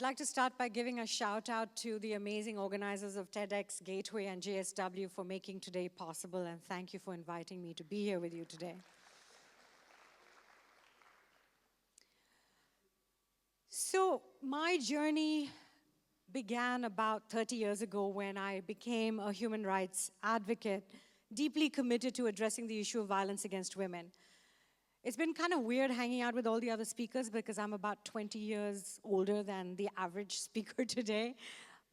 I'd like to start by giving a shout out to the amazing organizers of TEDxGateway and JSW for making today possible, and thank you for inviting me to be here with you today. So my journey began about 30 years ago when I became a human rights advocate, deeply committed to addressing the issue of violence against women. It's been kind of weird hanging out with all the other speakers because I'm about 20 years older than the average speaker today.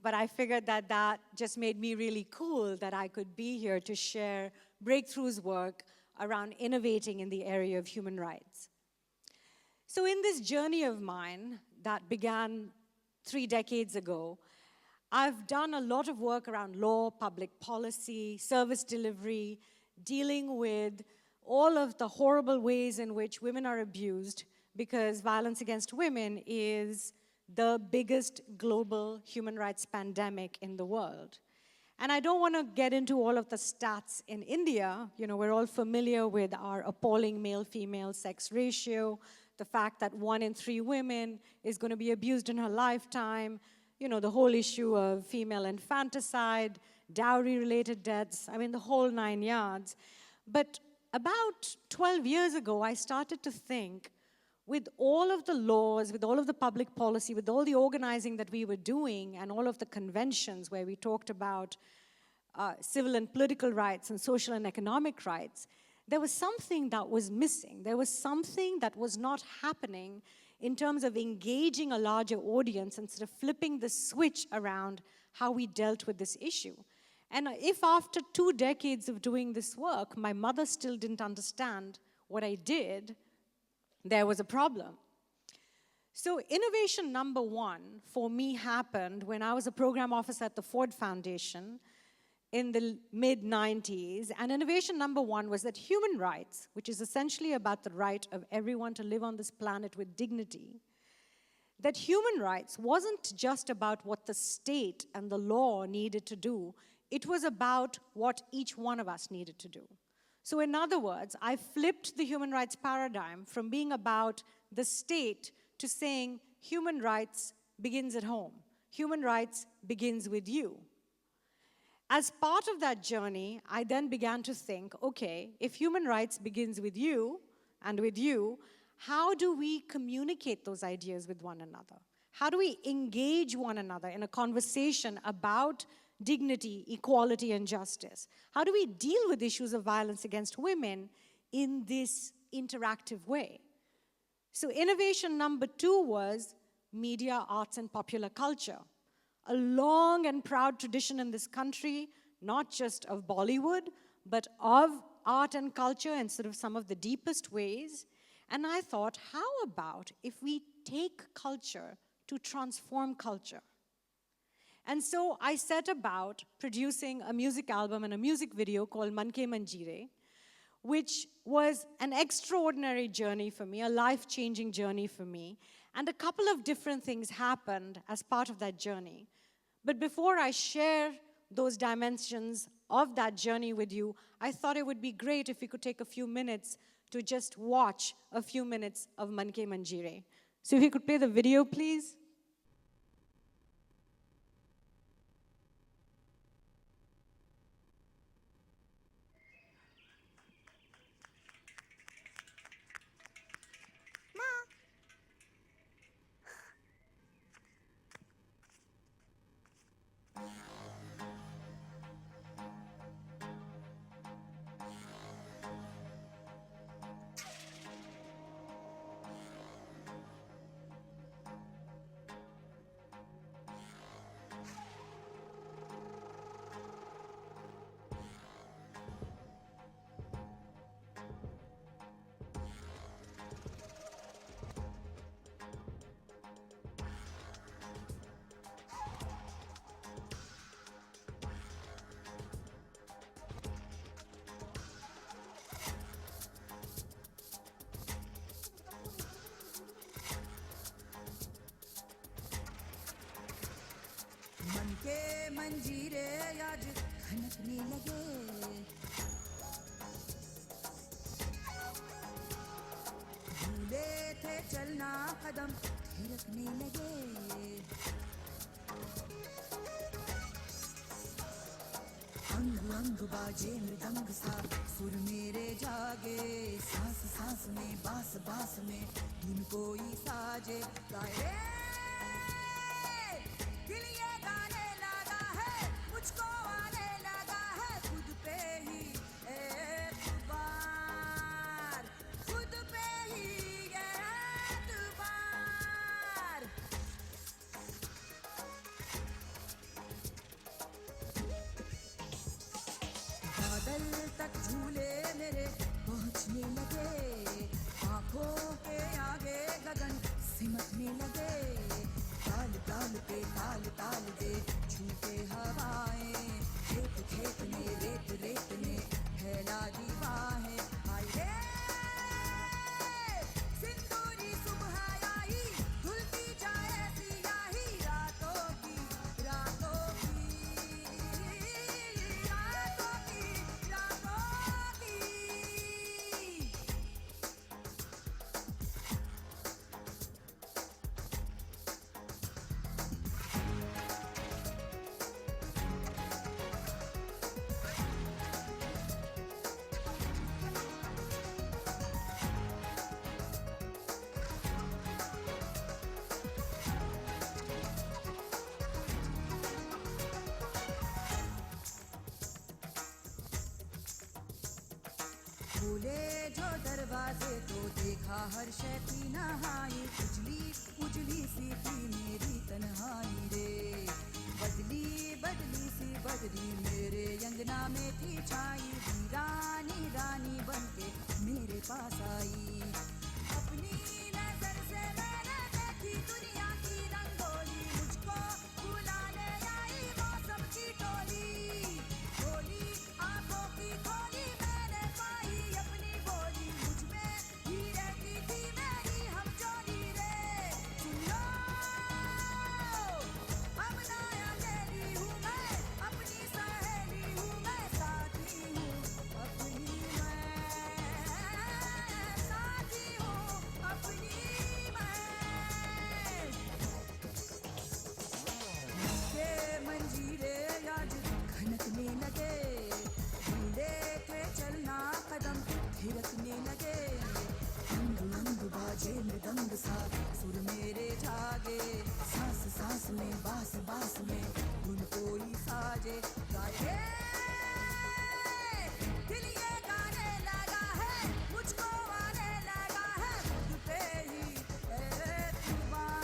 But I figured that that just made me really cool that I could be here to share breakthroughs work around innovating in the area of human rights. So in this journey of mine that began 3 decades ago, I've done a lot of work around law, public policy, service delivery, dealing with all of the horrible ways in which women are abused, because violence against women is the biggest global human rights pandemic in the world. And I don't want to get into all of the stats in India. You know, we're all familiar with our appalling male-female sex ratio, the fact that 1 in 3 women is going to be abused in her lifetime, you know, the whole issue of female infanticide, dowry-related deaths, I mean, the whole 9 yards. But about 12 years ago, I started to think, with all of the laws, with all of the public policy, with all the organizing that we were doing, and all of the conventions where we talked about civil and political rights and social and economic rights, there was something that was missing. There was something that was not happening in terms of engaging a larger audience and sort of flipping the switch around how we dealt with this issue. And if after 2 decades of doing this work, my mother still didn't understand what I did, there was a problem. So innovation number 1 for me happened when I was a program officer at the Ford Foundation in the mid-90s. And innovation number 1 was that human rights, which is essentially about the right of everyone to live on this planet with dignity, that human rights wasn't just about what the state and the law needed to do. It was about what each one of us needed to do. So in other words, I flipped the human rights paradigm from being about the state to saying human rights begins at home. Human rights begins with you. As part of that journey, I then began to think, okay, if human rights begins with you and with you, how do we communicate those ideas with one another? How do we engage one another in a conversation about dignity, equality, and justice? How do we deal with issues of violence against women in this interactive way? So innovation number 2 was media, arts, and popular culture. A long and proud tradition in this country, not just of Bollywood, but of art and culture in sort of some of the deepest ways. And I thought, how about if we take culture to transform culture? And so I set about producing a music album and a music video called Man Ke Manjeere, which was an extraordinary journey for me, a life-changing journey for me. And a couple of different things happened as part of that journey. But before I share those dimensions of that journey with you, I thought it would be great if we could take a few minutes to just watch a few minutes of Man Ke Manjeere. So if you could play the video, please. मन के मंजीरे आज खनकने लगे, भूले थे चलना कदम थिरकने लगे अंग अंग बाजे मृदंग सा सुर मेरे जागे सांस सांस में बास बास में धुन कोई साजे गाए दिल ये गाने लगा है मुझको आने लगा है खुद पे ही एतबार खुद पे ही एतबार बादल तक झूले मेरे पहुंचने लगे आंखों के आगे गगन सिमटने लगे ताल ताल पे ताल ताल दे छूटे हवाएं खेत खेत में रेत रेत ने फैला दी बाहें आई रे सिंदूरी सुबह आई धुलती जाए सियाही रातों की रातों की रातों की रातों की खोले जो दरवाजे तो देखा हर शय की नहाई उजली उजली सी थी मेरी तन्हाई रे बदली बदली सी बदली मेरे अंगना में थी छाई रानी रानी बनके मेरे पास आई अपनी नजर से मैंने देखी दुनिया की रंगोली मुझको बुलाने आई मौसम की टोली खोली आंखों की खोली मैंने पाई अपनी बोली मुझ में ही रहती थी मेरी हमजोली रे सुन लो अब ना अकेली हूँ मैं अपनी सहेली हूँ मैं साथी हूँ अपनी मैं साथी हूँ अपनी मैं के मंजीरे आज खनकने लगे ढूंढे के चलना कदम थिरकने लगे अंग अंग बाजे मृदंग सा सुर मेरे जागे सांस सांस में बास बास में धुन कोई साजे गाए दिल ये गाने लगा है मुझको आने लगा है खुद पे ही एतबार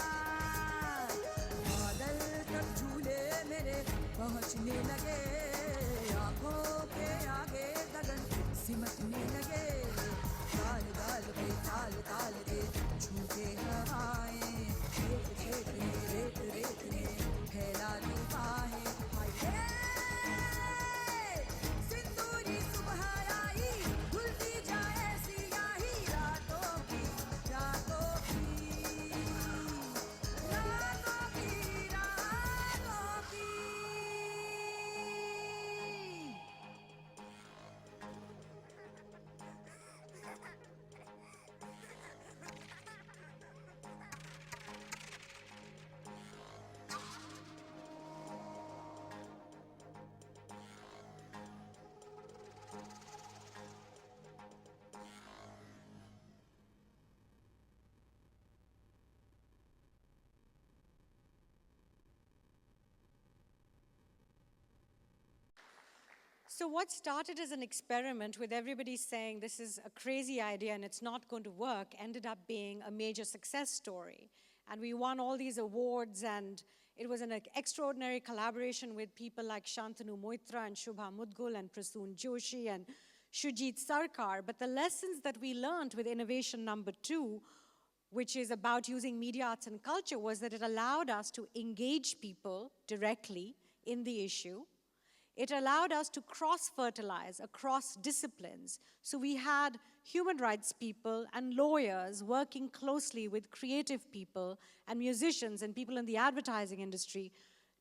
बादल तक झूले मेरे पहुंचने लगे आंखों के आगे गगन सिमटने लगे ताल ताल पे ताल ताल दे छूटे हवाएं खेत खेत में रेत रेत ने फैला दी बाहें हाय रे सिंदूरी सुबह आई धुलती जाए सियाही रातों की रातों की रातों की रातों की So what started as an experiment with everybody saying this is a crazy idea and it's not going to work ended up being a major success story. And we won all these awards, and it was an extraordinary collaboration with people like Shantanu Moitra and Shubha Mudgul and Prasoon Joshi and Shujit Sarkar. But the lessons that we learned with innovation number 2, which is about using media, arts, and culture, was that it allowed us to engage people directly in the issue. It allowed us to cross-fertilize across disciplines. So we had human rights people and lawyers working closely with creative people and musicians and people in the advertising industry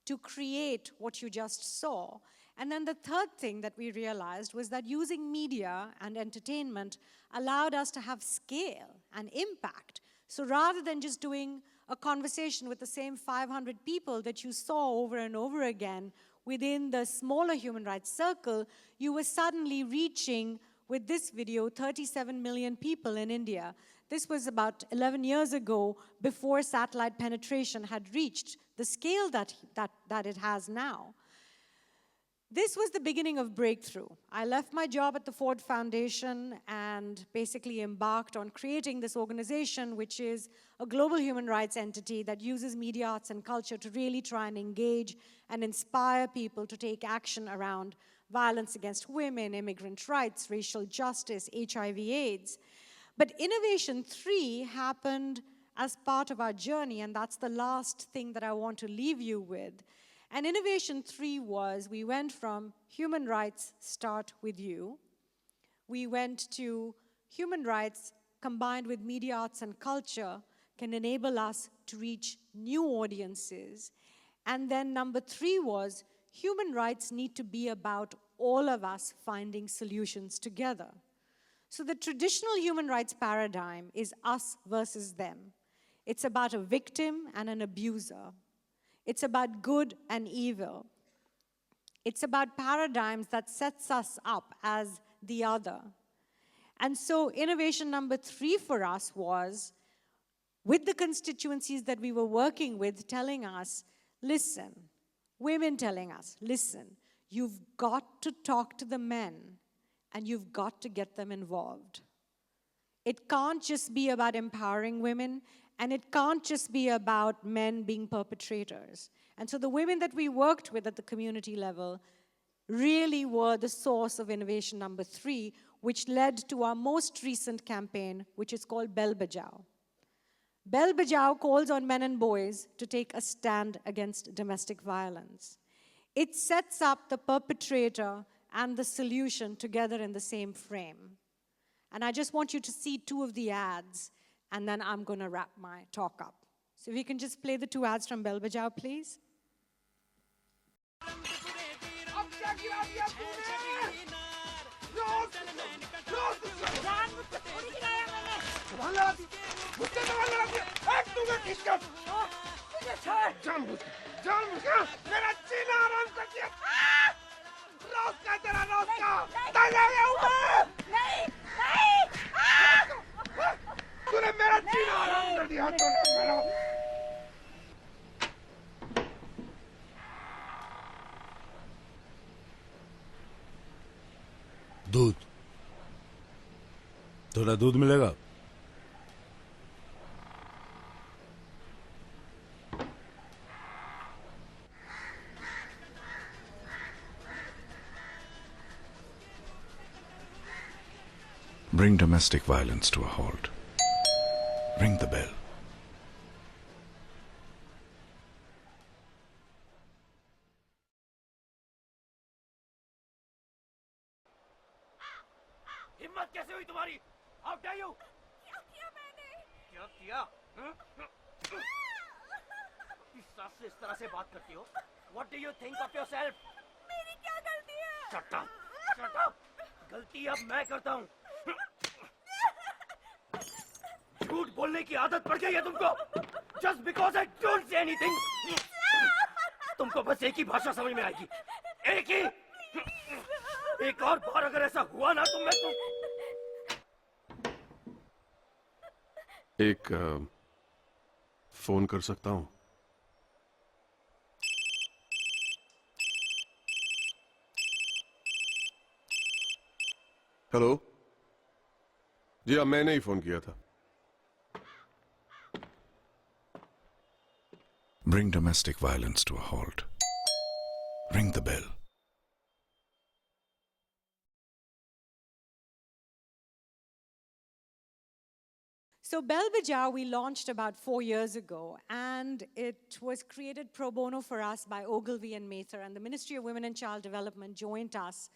to create what you just saw. And then the third thing that we realized was that using media and entertainment allowed us to have scale and impact. So rather than just doing a conversation with the same 500 people that you saw over and over again within the smaller human rights circle, you were suddenly reaching, with this video, 37 million people in India. This was about 11 years ago, before satellite penetration had reached the scale that it has now. This was the beginning of breakthrough. I left my job at the Ford Foundation and basically embarked on creating this organization, which is a global human rights entity that uses media, arts, and culture to really try and engage and inspire people to take action around violence against women, immigrant rights, racial justice, HIV/AIDS. But Innovation 3 happened as part of our journey, and that's the last thing that I want to leave you with. And Innovation 3 was, we went from human rights start with you. We went to human rights combined with media, arts, and culture can enable us to reach new audiences. And then number 3 was, human rights need to be about all of us finding solutions together. So the traditional human rights paradigm is us versus them. It's about a victim and an abuser. It's about good and evil. It's about paradigms that sets us up as the other. And so innovation number 3 for us was, with the constituencies that we were working with telling us, listen, women telling us, listen, you've got to talk to the men and you've got to get them involved. It can't just be about empowering women, and it can't just be about men being perpetrators. And so the women that we worked with at the community level really were the source of innovation number 3, which led to our most recent campaign, which is called Bell Bajao. Bell Bajao calls on men and boys to take a stand against domestic violence. It sets up the perpetrator and the solution together in the same frame. And I just want you to see 2 of the ads, and then I'm going to wrap my talk up. So if you can just play the 2 ads from Bell Bajao, please. दूध थोड़ा दूध मिलेगा Bring domestic violence to a halt. Ring the bell. हिम्मत कैसे हुई तुम्हारी? How dare you? क्या किया मैंने? क्या किया? इस सास से इस तरह से बात करती हो? What do you think of yourself? मेरी क्या गलती है? Shut up! Shut up! गलती अब मैं करता हूँ. झूठ बोलने की आदत पड़ गई है तुमको. Just because I don't say anything. तुमको बस एक ही भाषा समझ में आएगी. एक ही. एक और बार अगर ऐसा हुआ ना तो मैं एक फोन कर सकता हूं? हेलो जी हाँ मैंने ही फोन किया था. Bring domestic violence to a halt. Ring the bell. So Bell Bajao we launched about 4 years ago, and it was created pro bono for us by Ogilvy and Mather, and the Ministry of Women and Child Development joined us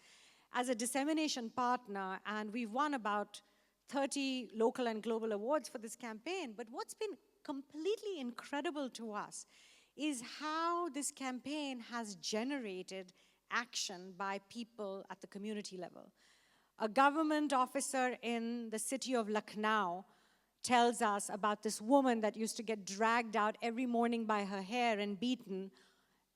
as a dissemination partner, and we've won about 30 local and global awards for this campaign. But what's been completely incredible to us is how this campaign has generated action by people at the community level. A government officer in the city of Lucknow tells us about this woman that used to get dragged out every morning by her hair and beaten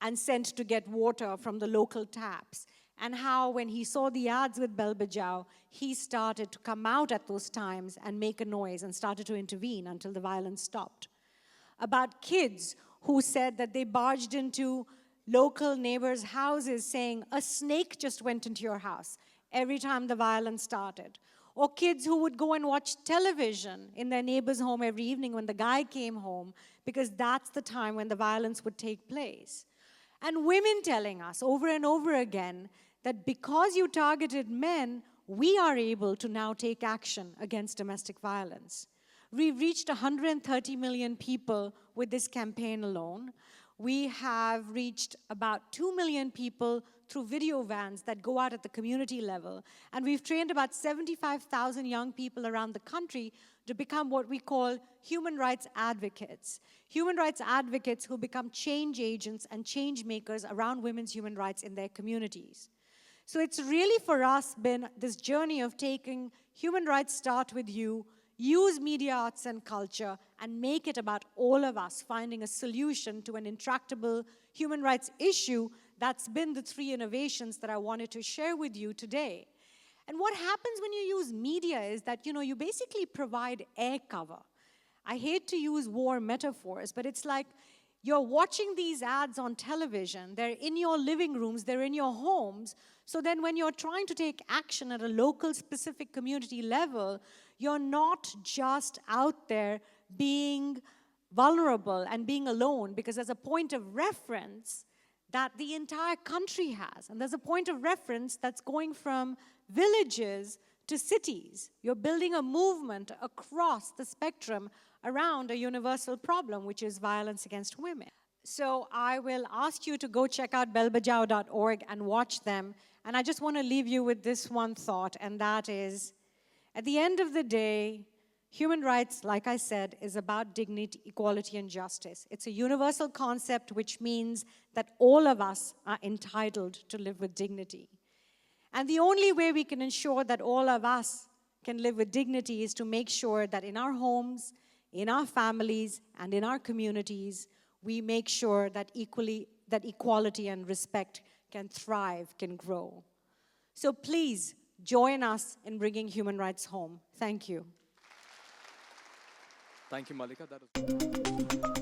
and sent to get water from the local taps. And how when he saw the ads with Bell Bajao, he started to come out at those times and make a noise and started to intervene until the violence stopped. About kids who said that they barged into local neighbors' houses saying, "A snake just went into your house," every time the violence started. Or kids who would go and watch television in their neighbor's home every evening when the guy came home, because that's the time when the violence would take place. And women telling us over and over again that because you targeted men, we are able to now take action against domestic violence. We've reached 130 million people with this campaign alone. We have reached about 2 million people through video vans that go out at the community level. And we've trained about 75,000 young people around the country to become what we call human rights advocates. Human rights advocates who become change agents and change makers around women's human rights in their communities. So it's really for us been this journey of taking human rights start with you, use media, arts, and culture, and make it about all of us finding a solution to an intractable human rights issue. That's been the 3 innovations that I wanted to share with you today. And what happens when you use media is that, you basically provide air cover. I hate to use war metaphors, but it's like you're watching these ads on television, they're in your living rooms, they're in your homes, so then when you're trying to take action at a local specific community level, you're not just out there being vulnerable and being alone, because there's a point of reference that the entire country has. And there's a point of reference that's going from villages to cities. You're building a movement across the spectrum around a universal problem, which is violence against women. So I will ask you to go check out bellbajao.org and watch them. And I just want to leave you with this one thought, and that is, at the end of the day, human rights, like I said, is about dignity, equality, and justice. It's a universal concept, which means that all of us are entitled to live with dignity. And the only way we can ensure that all of us can live with dignity is to make sure that in our homes, in our families, and in our communities, we make sure that equality and respect can thrive, can grow. So please join us in bringing human rights home. Thank you. Thank you, Mallika. That was